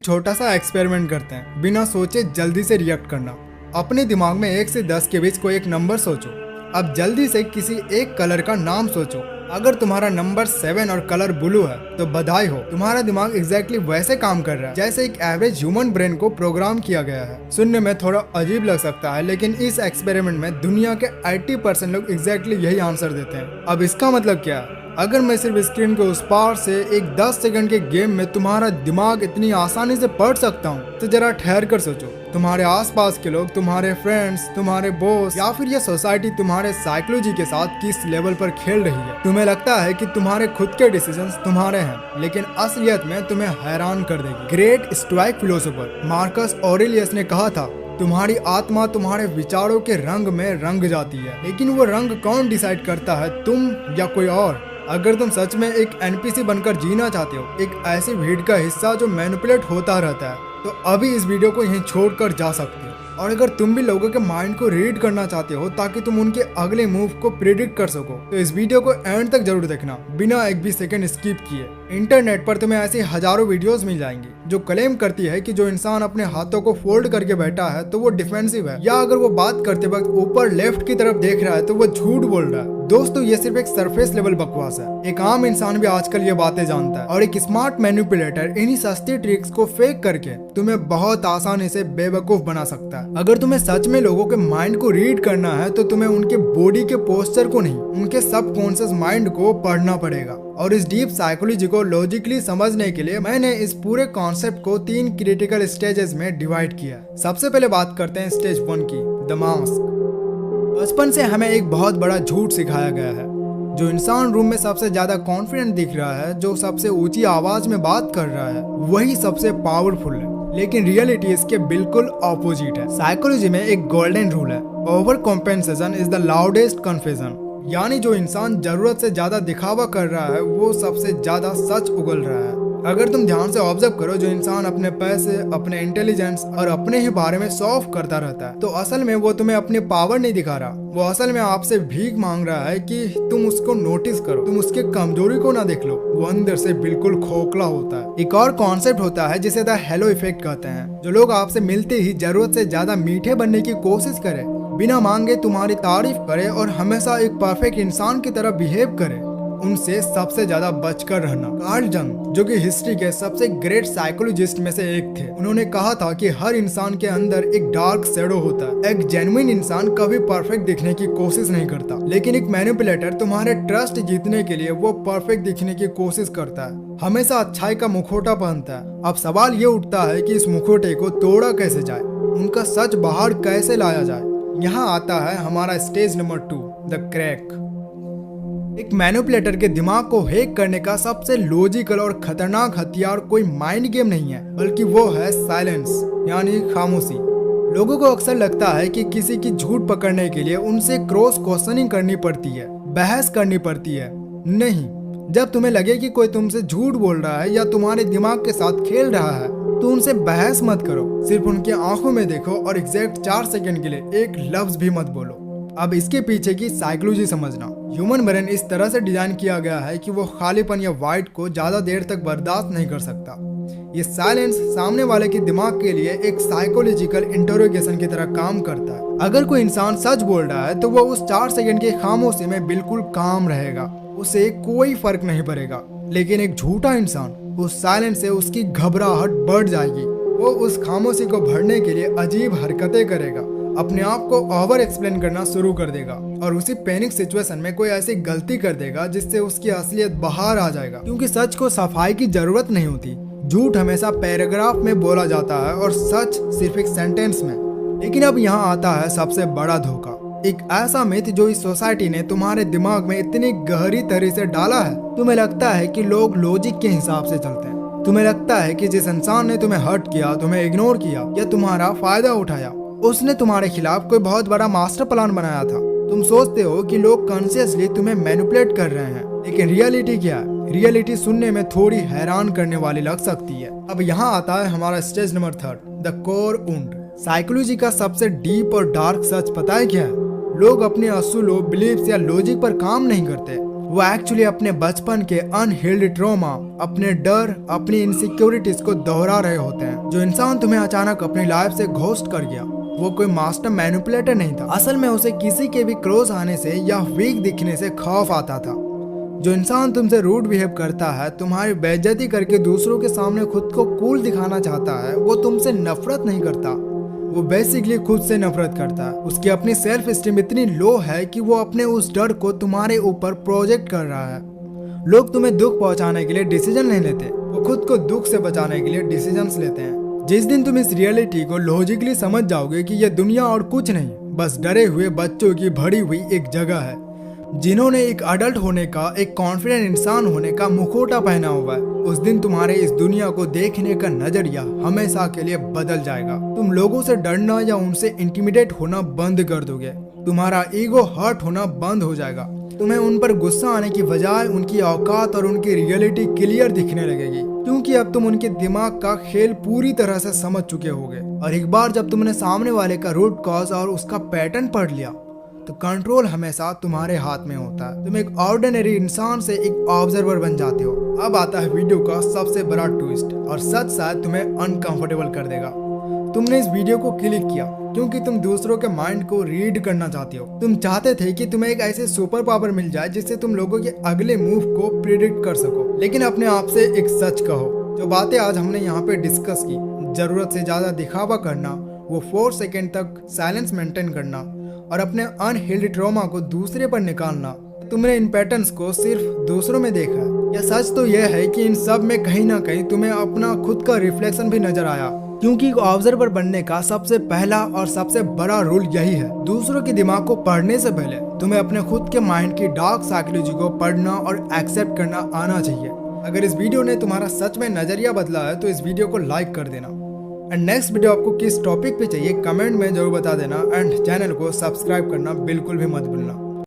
छोटा सा एक्सपेरिमेंट करते हैं, बिना सोचे जल्दी से रिएक्ट करना। अपने दिमाग में 1 से 10 के बीच कोई एक नंबर सोचो। अब जल्दी से किसी एक कलर का नाम सोचो। अगर तुम्हारा नंबर 7 और कलर ब्लू है तो बधाई हो, तुम्हारा दिमाग एग्जैक्टली वैसे काम कर रहा है जैसे एक एवरेज ह्यूमन ब्रेन को प्रोग्राम किया गया है। सुनने में थोड़ा अजीब लग सकता है, लेकिन इस एक्सपेरिमेंट में दुनिया के 80% लोग एग्जैक्टली यही आंसर देते हैं। अब इसका मतलब क्या है? अगर मैं सिर्फ स्क्रीन के उस पार से एक 10 सेकंड के गेम में तुम्हारा दिमाग इतनी आसानी से पढ़ सकता हूँ, तो जरा ठहर कर सोचो। तुम्हारे आसपास के लोग, तुम्हारे फ्रेंड्स, तुम्हारे बॉस या फिर ये सोसाइटी तुम्हारे साइकोलॉजी के साथ किस लेवल पर खेल रही है। तुम्हें लगता है कि तुम्हारे खुद के डिसीजंस तुम्हारे हैं, लेकिन असलियत में तुम्हें हैरान कर देगी। Great stoic philosopher Marcus Aurelius ने कहा था, तुम्हारी आत्मा तुम्हारे विचारों के रंग में रंग जाती है, लेकिन वो रंग कौन डिसाइड करता है, तुम या कोई और? अगर तुम सच में एक एनपीसी बनकर जीना चाहते हो, एक ऐसी भीड़ का हिस्सा जो मैनिपुलेट होता रहता है, तो अभी इस वीडियो को यहीं छोड़कर जा सकते हो। और अगर तुम भी लोगों के माइंड को रीड करना चाहते हो ताकि तुम उनके अगले मूव को प्रिडिक्ट कर सको, तो इस वीडियो को एंड तक जरूर देखना, बिना एक भी सेकंड स्किप किए। इंटरनेट पर तुम्हें ऐसी हजारों वीडियोस मिल जाएंगी जो क्लेम करती है कि जो इंसान अपने हाथों को फोल्ड करके बैठा है तो वो डिफेंसिव है, या अगर वो बात करते वक्त ऊपर लेफ्ट की तरफ देख रहा है तो वो झूठ बोल रहा है। दोस्तों, ये सिर्फ एक सरफेस लेवल बकवास है। एक आम इंसान भी आजकल ये बातें जानता है, और एक स्मार्ट मैनिपुलेटर इन्हीं सस्ती ट्रिक्स को फेक करके तुम्हें बहुत आसानी से बेवकूफ बना सकता है। अगर तुम्हें सच में लोगों के माइंड को रीड करना है तो तुम्हें उनके बॉडी के पोस्चर को नहीं, उनके सबकॉन्शियस माइंड को पढ़ना पड़ेगा। और इस डीप साइकोलॉजी को लॉजिकली समझने के लिए मैंने इस पूरे कॉन्सेप्ट को 3 क्रिटिकल स्टेजेस में डिवाइड किया। सबसे पहले बात करते हैं स्टेज 1 की, द मास्क। बचपन से हमें एक बहुत बड़ा झूठ सिखाया गया है। जो इंसान रूम में सबसे ज्यादा कॉन्फिडेंट दिख रहा है, जो सबसे ऊंची आवाज में बात कर रहा है, वही सबसे पावरफुल है। लेकिन रियलिटी इसके बिल्कुल ऑपोजिट है। साइकोलॉजी में एक गोल्डन रूल है, over compensation is the loudest confession. यानी जो इंसान जरूरत से ज्यादा दिखावा कर रहा है वो सबसे ज्यादा सच उगल रहा है। अगर तुम ध्यान से ऑब्जर्व करो, जो इंसान अपने पैसे, अपने इंटेलिजेंस और अपने ही बारे में शो ऑफ करता रहता है, तो असल में वो तुम्हें अपनी पावर नहीं दिखा रहा, वो असल में आपसे भीख मांग रहा है कि तुम उसको नोटिस करो, तुम उसके कमजोरी को ना देख लो। वो अंदर से बिल्कुल खोखला होता है। एक और कॉन्सेप्ट होता है जिसे द हेलो इफेक्ट कहते हैं। जो लोग आपसे मिलते ही जरूरत से ज्यादा मीठे बनने की कोशिश करें, बिना मांगे तुम्हारी तारीफ करे और हमेशा एक परफेक्ट इंसान की तरह बिहेव करे, उनसे सबसे ज्यादा बचकर रहना। कार्ल जंग, जो कि हिस्ट्री के सबसे ग्रेट साइकोलॉजिस्ट में से एक थे, उन्होंने कहा था कि हर इंसान के अंदर एक डार्क शैडो होता है। एक जेन्युइन इंसान कभी परफेक्ट दिखने की कोशिश नहीं करता, लेकिन एक मैनिपुलेटर तुम्हारे ट्रस्ट जीतने के लिए वो परफेक्ट दिखने की कोशिश करता है, हमेशा अच्छाई का मुखौटा पहनता है। अब सवाल ये उठता है कि इस मुखौटे को तोड़ा कैसे जाए, उनका सच बाहर कैसे लाया जाए। यहाँ आता है हमारा स्टेज नंबर 2, द क्रैक। एक मैनिपुलेटर के दिमाग को हैक करने का सबसे लॉजिकल और खतरनाक हथियार कोई माइंड गेम नहीं है, बल्कि वो है साइलेंस, यानी खामोशी। लोगों को अक्सर लगता है कि किसी की झूठ पकड़ने के लिए उनसे क्रॉस क्वेश्चनिंग करनी पड़ती है, बहस करनी पड़ती है। नहीं, जब तुम्हें लगे कि कोई तुमसे झूठ बोल रहा है या तुम्हारे दिमाग के साथ खेल रहा है, तो उनसे बहस मत करो, सिर्फ उनकी आंखों में देखो और एग्जैक्ट 4 सेकंड के लिए एक लफ्ज भी मत बोलो। अब इसके पीछे की साइकोलॉजी समझना। ह्यूमन ब्रेन इस तरह से डिजाइन किया गया है कि वो खालीपन या वाइट को ज्यादा देर तक बर्दाश्त नहीं कर सकता। ये साइलेंस सामने वाले के दिमाग के लिए एक साइकोलॉजिकल इंटरोगेशन की तरह काम करता है। अगर कोई इंसान सच बोल रहा है तो वो उस 4 सेकंड की खामोशी में बिल्कुल काम रहेगा, उसे कोई फर्क नहीं पड़ेगा। लेकिन एक झूठा इंसान, उस साइलेंस से उसकी घबराहट बढ़ जाएगी। वो उस खामोशी को भरने के लिए अजीब हरकतें करेगा, अपने आप को ओवर एक्सप्लेन करना शुरू कर देगा, और उसी पैनिक सिचुएशन में कोई ऐसी गलती कर देगा जिससे उसकी असलियत बाहर आ जाएगा। क्योंकि सच को सफाई की जरूरत नहीं होती। झूठ हमेशा पैराग्राफ में बोला जाता है और सच सिर्फ एक सेंटेंस में। लेकिन अब यहाँ आता है सबसे बड़ा धोखा, एक ऐसा मिथ जो इस सोसाइटी ने तुम्हारे दिमाग में इतनी गहरी तरह से डाला है। तुम्हें लगता है कि लोग लॉजिक के हिसाब से चलते हैं। तुम्हें लगता है कि जिस इंसान ने तुम्हें हर्ट किया, तुम्हें इग्नोर किया या तुम्हारा फायदा उठाया, उसने तुम्हारे खिलाफ कोई बहुत बड़ा मास्टर प्लान बनाया था। तुम सोचते हो कि लोग कॉन्शियसली तुम्हें मैनिपुलेट कर रहे हैं, लेकिन रियलिटी क्या है? रियलिटी सुनने में थोड़ी हैरान करने वाली लग सकती है। अब यहाँ आता है हमारा stage number 3, the core wound. Psychology का सबसे डीप और डार्क सच पता है क्या है? लोग अपने असूलों, बिलीफ्स या लॉजिक पर काम नहीं करते, वो एक्चुअली अपने बचपन के अनहील्ड ट्रॉमा, अपने डर, अपनी इनसिक्योरिटीज को दोहरा रहे होते हैं। जो इंसान तुम्हें अचानक अपनी लाइफ से घोस्ट कर गया, वो कोई मास्टर मैनिपुलेटर नहीं था। असल में उसे किसी के भी क्लोज आने से या वीक दिखने से खौफ आता था। जो इंसान तुमसे रूड बिहेव करता है, तुम्हारी बेइज्जती करके दूसरों के सामने खुद को कूल दिखाना चाहता है, वो तुमसे नफरत नहीं करता, वो बेसिकली खुद से नफरत करता है। उसकी अपनी सेल्फ स्टीम इतनी लो है कि वो अपने उस डर को तुम्हारे ऊपर प्रोजेक्ट कर रहा है। लोग तुम्हें दुख पहुंचाने के लिए डिसीजन नहीं लेते, वो खुद को दुख से बचाने के लिए डिसीजंस लेते हैं। जिस दिन तुम इस रियलिटी को लॉजिकली समझ जाओगे कि यह दुनिया और कुछ नहीं, बस डरे हुए बच्चों की भरी हुई एक जगह है जिन्होंने एक अडल्ट होने का, एक कॉन्फिडेंट इंसान होने का मुखौटा पहना हुआ है, उस दिन तुम्हारे इस दुनिया को देखने का नजरिया हमेशा के लिए बदल जाएगा। तुम लोगों से डरना या उनसे इंटिमिडेट होना बंद कर दोगे। तुम्हारा ईगो हर्ट होना बंद हो जाएगा। तुम्हें उन पर गुस्सा आने की बजाय उनकी औकात और उनकी रियलिटी क्लियर दिखने लगेगी, क्योंकि अब तुम उनके दिमाग का खेल पूरी तरह से समझ चुके होगे। और एक बार जब तुमने सामने वाले का रूट कॉज और उसका पैटर्न पढ़ लिया, तो कंट्रोल हमेशा तुम्हारे हाथ में होता है। तुम एक ऑर्डिनरी इंसान से एक ऑब्जर्वर बन जाते हो। अब आता है वीडियो का सबसे बड़ा ट्विस्ट, और सच शायद तुम्हें अनकंफर्टेबल कर देगा। तुमने इस वीडियो को क्लिक किया क्योंकि तुम दूसरों के माइंड को रीड करना चाहते हो। तुम चाहते थे कि तुम्हें एक ऐसे सुपर पावर मिल जाए जिससे तुम लोगों के अगले मूव को प्रिडिक्ट कर सको। लेकिन अपने आप से एक सच कहो, जो बातें आज हमने यहाँ पे डिस्कस की, जरूरत से ज्यादा दिखावा करना, वो 4 सेकेंड तक साइलेंस मेंटेन करना और अपने अनहील्ड ट्रॉमा को दूसरे पर निकालना, तुमने इन पैटर्न्स को सिर्फ दूसरों में देखा है। यह सच तो यह है कि इन सब में कहीं ना कहीं तुम्हें अपना खुद का रिफ्लेक्शन भी नजर आया, क्योंकि ऑब्जर्वर बनने का सबसे पहला और सबसे बड़ा रूल यही है। दूसरों के दिमाग को पढ़ने से पहले तुम्हें अपने खुद के माइंड की डार्क साइकोलॉजी को पढ़ना और एक्सेप्ट करना आना चाहिए। अगर इस वीडियो ने तुम्हारा सच में नजरिया बदला है तो इस वीडियो को लाइक कर देना। एंड नेक्स्ट वीडियो आपको किस टॉपिक पे चाहिए कमेंट में जरूर बता देना। एंड चैनल को सब्सक्राइब करना बिल्कुल भी मत भूलना।